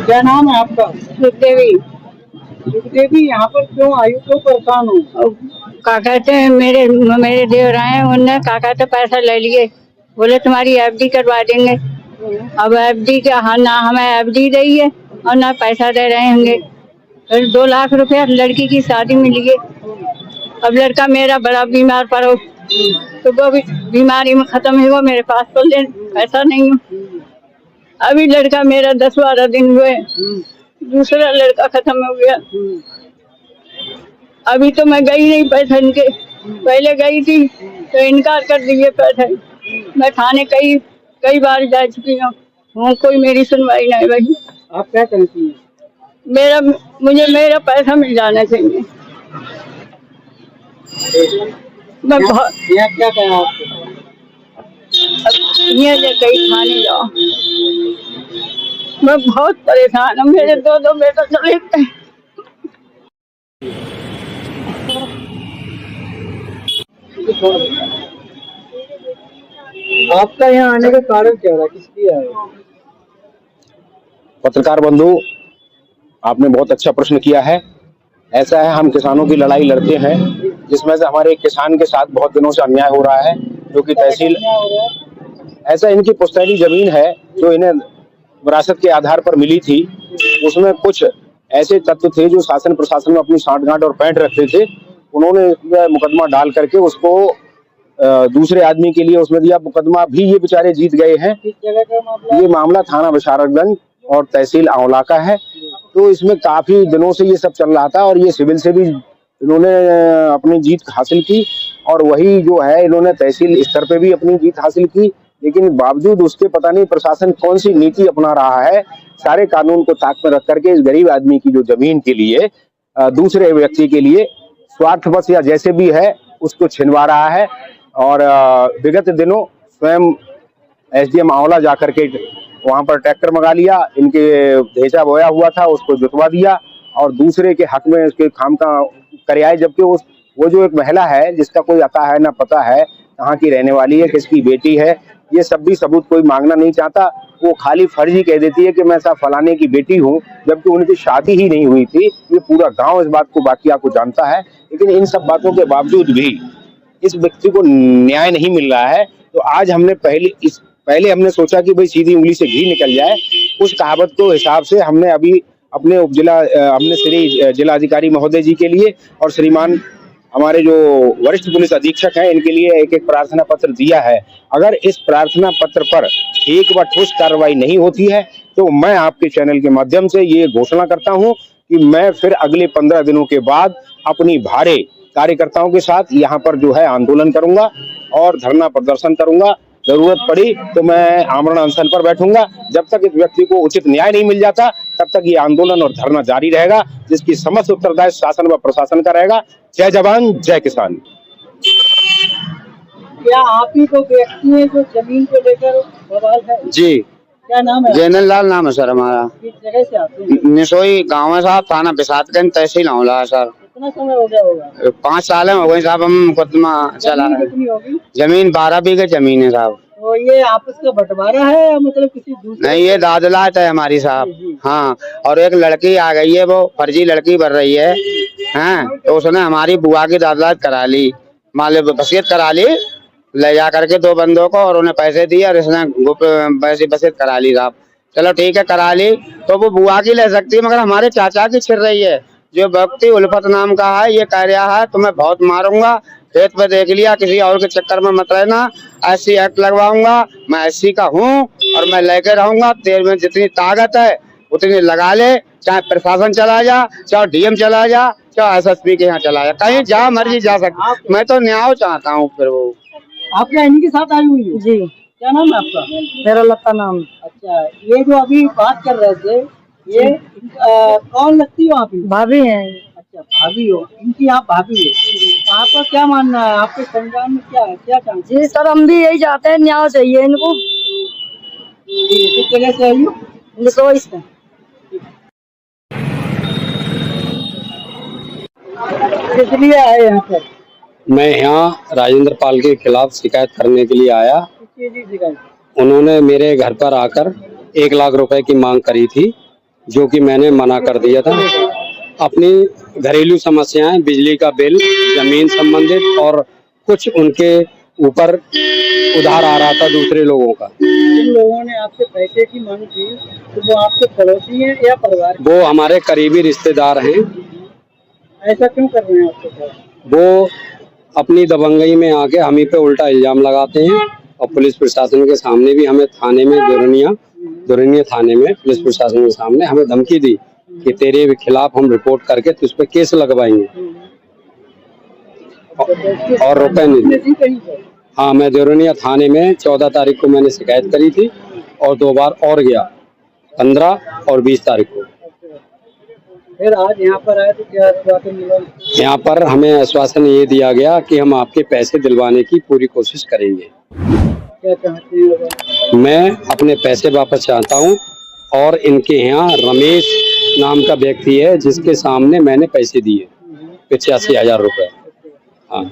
क्या नाम है आपका? देवी। देवी, यहाँ पर क्यों आई हो, क्यों परेशान हो? क्या कहते हैं, मेरे मेरे देवर आए, उनने क्या कहते पैसा ले लिए, बोले तुम्हारी एफडी करवा देंगे। अब एफडी का ना हमें एफडी दी है और ना पैसा दे रहे होंगे। फिर 2 लाख रुपया लड़की की शादी में लिए। अब लड़का मेरा बड़ा बीमार पड़ो, तो वो भी बीमारी में खत्म हुआ, मेरे पास तो पैसा नहीं है। अभी लड़का मेरा 10-12 दिन हुए, दूसरा लड़का खत्म हो गया। अभी तो मैं गई नहीं पैसे इनके, पहले गई थी तो इनकार कर दिए पैसे। मैं थाने कई बार जा चुकी हूँ, कोई मेरी सुनवाई नहीं भाई। आप क्या चाहती हैं? मुझे मेरा पैसा मिल जाना चाहिए। मैं बहुत क्या कहा आपको? ये कहीं थाने जाओ, मैं बहुत परेशान हूँ। मेरे दो बेटा चले गए। आपका यहाँ आने का कारण क्या रहा, किस लिए आए? पत्रकार बंधु, आपने बहुत अच्छा प्रश्न किया है। ऐसा है, हम किसानों की लड़ाई लड़ते हैं, जिसमें से हमारे एक किसान के साथ बहुत दिनों से अन्याय हो रहा है, जो कि तहसील, ऐसा इनकी पुश्तैनी जमीन है जो इन्हें विरासत के आधार पर मिली थी। उसमें कुछ ऐसे तत्व थे जो शासन प्रशासन में अपनी सांठगांठ और पैंठ रखते थे। उन्होंने मुकदमा डाल करके उसको दूसरे आदमी के लिए उसमें दिया। मुकदमा भी ये बेचारे जीत गए हैं। ये मामला थाना बशारतगंज और तहसील आंवला का है। तो इसमें काफी दिनों से ये सब चल रहा था और ये सिविल से भी इन्होंने अपनी जीत हासिल की और वही जो है इन्होंने तहसील स्तर पे भी अपनी जीत हासिल की। लेकिन बावजूद उसके पता नहीं प्रशासन कौन सी नीति अपना रहा है, सारे कानून को ताक में रख करके इस गरीब आदमी की जो जमीन के लिए दूसरे व्यक्ति के लिए स्वार्थवश या जैसे भी है उसको छिनवा रहा है। और विगत दिनों स्वयं एसडीएम आंवला जाकर के वहां पर ट्रैक्टर मंगा लिया, इनके ढेंचा बोया हुआ था उसको जुतवा दिया और दूसरे के हक में उसके काम का कर आए। जबकि वो जो एक महिला है जिसका कोई अता है ना पता है, कहाँ की रहने वाली है, किसकी बेटी है, ये सब भी सबूत कोई मांगना नहीं चाहता। वो खाली फर्जी कह देती है कि मैं सब फलाने की बेटी हूँ, जबकि उनकी शादी ही नहीं हुई थी। ये पूरा गांव इस बात को बाकिया को जानता है। लेकिन इन सब बातों के बावजूद भी इस व्यक्ति को न्याय नहीं मिल रहा है। तो आज हमने पहले हमने सोचा कि भाई सीधी उंगली से घी निकल जाए। उस कहावत को हिसाब से हमने अभी अपने हमने श्री जिलाधिकारी महोदय जी के लिए और श्रीमान हमारे जो वरिष्ठ पुलिस अधीक्षक हैं इनके लिए एक प्रार्थना पत्र दिया है। अगर इस प्रार्थना पत्र पर एक बार ठोस कार्रवाई नहीं होती है तो मैं आपके चैनल के माध्यम से ये घोषणा करता हूं कि मैं फिर अगले 15 दिनों के बाद अपनी भारे कार्यकर्ताओं के साथ यहाँ पर जो है आंदोलन करूंगा और धरना प्रदर्शन करूंगा। जरूरत पड़ी तो मैं आमरण अनशन पर बैठूंगा। जब तक इस व्यक्ति को उचित न्याय नहीं मिल जाता तब तक ये आंदोलन और धरना जारी रहेगा, जिसकी समस्त उत्तरदायित्व शासन व प्रशासन का रहेगा। जय जवान जय किसान। क्या आप ही को व्यक्ति है जो जमीन को लेकर बवाल है? जी, क्या नाम है? जैनल लाल नाम है सर हमारा। किस जगह से आते हैं? निसोई गाँव है साहब, थाना बिसातगंज तहसील आंवला है सर। कितना समय हो गया होगा? 5 साल हो गए साहब, हम मुकदमा चला रहे कितनी होगी? जमीन 12 बीघे जमीन है साहब। तो ये आपस का बंटवारा है या मतलब किसी दूसरे? नहीं, ये दादलात है हमारी साहब। हाँ, और एक लड़की आ गई है, वो फर्जी लड़की बन रही है। हाँ, तो उसने हमारी बुआ की दादलात करा ली, माले वसीयत करा ली, ले जा करके 2 बंदों को, और उन्हें पैसे दिए और इसने वसीयत करा ली साहब। चलो ठीक है, करा ली तो वो बुआ की ले सकती है, मगर हमारे चाचा की छिड़ रही है। जो व्यक्ति उल्फत नाम का है, ये कह रहा है तुम्हें बहुत मारूंगा, खेत पे देख लिया, किसी और के चक्कर में मत रहना, SC एक्ट लगवाऊंगा, मैं SC का हूँ और मैं लेके रहूंगा। तेरे में जितनी ताकत है उतनी लगा ले, चाहे प्रशासन चला जा, चाहे DM चला जा, चाहे SSP के यहाँ चला जा, कहीं जा मर्जी जा सकती। मैं तो न्याय चाहता हूँ। फिर वो आप क्या इन्हीं के साथ आई हुई हो? जी। क्या नाम है आपका? मेरा लता नाम। अच्छा, ये जो अभी बात कर रहे थे, ये कौन लगती हो आप? भाभी है। अच्छा, भाभी हो, इनकी आप भाभी हो। आपका क्या मानना है, आपके संज्ञान में क्या है, क्या चाहते हैं? जी सर, हम भी यही चाहते हैं, न्याय चाहिए इनको। किस जगह से आई हो? निसोई से। किस लिए आए यहाँ पर? मैं यहाँ राजेंद्र पाल के खिलाफ शिकायत करने के लिए आया। जी, उन्होंने मेरे घर पर आकर 1 लाख रुपए की मांग करी थी, जो कि मैंने मना कर दिया था। अपनी घरेलू समस्याएं, बिजली का बिल, जमीन संबंधित और कुछ उनके ऊपर उधार आ रहा था दूसरे लोगों का। जिन लोगों ने आपसे पैसे की मांग की तो वो आपके पड़ोसी हैं या परिवार के? वो हमारे करीबी रिश्तेदार हैं। ऐसा क्यों कर रहे हैं आपके साथ? वो अपनी दबंगई में आके हम ही पे उल्टा इल्जाम लगाते हैं और पुलिस प्रशासन के सामने भी हमें थाने में दोरनिया थाने में पुलिस प्रशासन के सामने हमें धमकी दी कि तेरे खिलाफ हम रिपोर्ट करके तुझ पे केस लगवाएंगे और रुपए नहीं दी कहीं पर? हाँ, मैं दोरनिया थाने में 14 तारीख को मैंने शिकायत करी थी और 2 बार और गया, 15 और 20 तारीख को। फिर आज यहाँ पर आए तो क्या आश्वासन मिला? यहाँ पर हमें आश्वासन ये दिया गया कि हम आपके पैसे दिलवाने की पूरी कोशिश करेंगे। क्या चाहते हैं? मैं अपने पैसे वापस चाहता हूँ और इनके यहाँ रमेश नाम का व्यक्ति है जिसके सामने मैंने पैसे दिए 85,000 रुपए। हाँ।